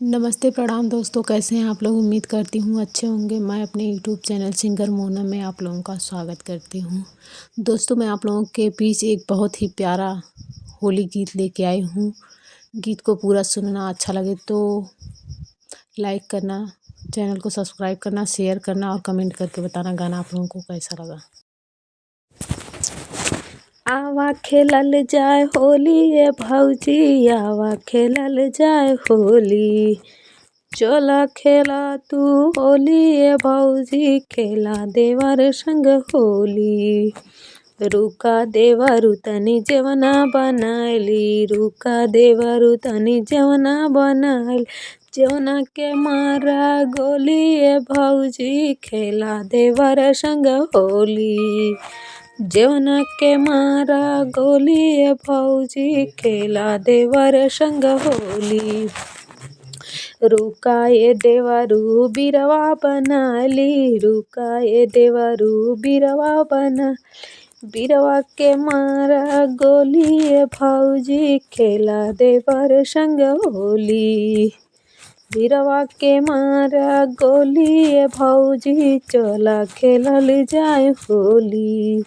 नमस्ते प्रणाम दोस्तों, कैसे हैं आप लोग। उम्मीद करती हूँ अच्छे होंगे। मैं अपने यूट्यूब चैनल सिंगर मोना में आप लोगों का स्वागत करती हूँ। दोस्तों, मैं आप लोगों के बीच एक बहुत ही प्यारा होली गीत लेके आई हूँ। गीत को पूरा सुनना, अच्छा लगे तो लाइक करना, चैनल को सब्सक्राइब करना, शेयर करना और कमेंट करके बताना गाना आप लोगों को कैसा लगा। आवा खेलल जाए होली ये भौजी, आवा खेलल जाए होली। चला खेला तू होली ये भौजी, खेला देवर संग होली। रुका देवरु तनी जेवना बनाइली, रुका देवरु तनी जेवना बनाइल। जेवना के मारा गोली ये भौजी, खेला देवर संग होली। जेवना के मारा गोली ये भौजी, खेला देवर संग होली। रुका ये देवरू बिरवा बनाली, रुका ये देवरू बिरवा बना। बिरवा के मारा गोली ये भौजी, खेला देवर संग होली। बिरवा के मारा गोली ये भौजी, चला खेलल जाए होली।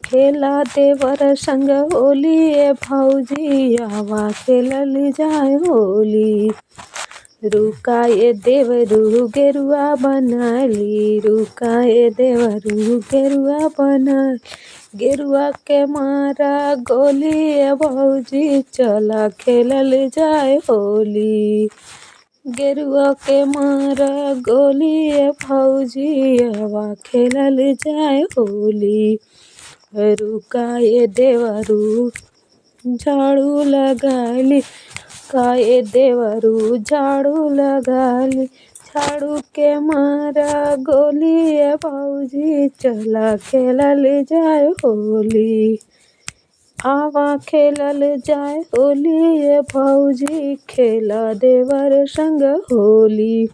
खेला देवर संग होली ये भौजी, आवा खेलल जाए होली। रुका ये देवरू गेरुआ बनाली, रुका ये देवरू गेरुआ बना। गेरुआ के मारा गोली ये भौजी, चला खेलल जाए होली। गेरुआ के मारा गोली ये भौजी, आवा खेलल जाए होली। रुका ये देवरू झाड़ू लगाली, का ये देवरू झाड़ू लगाली। झाड़ू के मारा गोली ये भौजी, चला खेलल जाए होली। आवा खेलल जाए होली ये भौजी, खेला देवर संग होली।